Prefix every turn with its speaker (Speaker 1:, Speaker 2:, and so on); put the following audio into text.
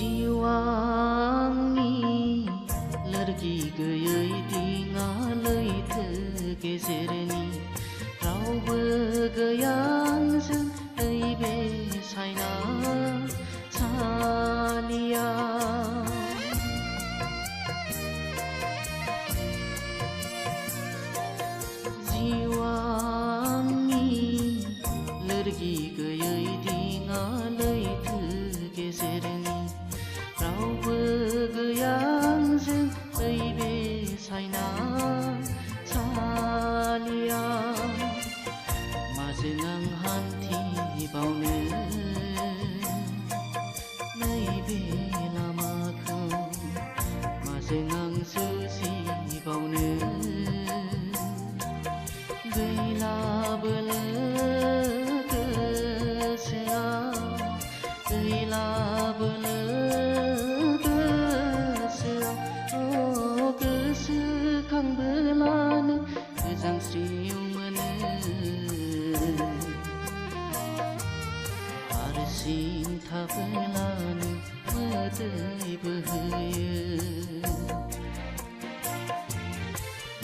Speaker 1: जिउआंनि लोरगि गैयै दिङा लैथो गेजेरनि रावबो गैया आंजों नैबे सायनासालिया जिउआंनि लोरगि गैयै दिङा लैथो गेजेरनि रावबो गैया आंजों नैबे सायनासालिया माजों आं हान्थिबावनो नैबे लामाखौ माजों आं जुजिबावनो गैलाबो गोसोआव गैलाबो गोसोआव गोसोखांबोलानो गोजांस्रिउ मोनो हारसिं थाबोलानो मोदै बोहैयो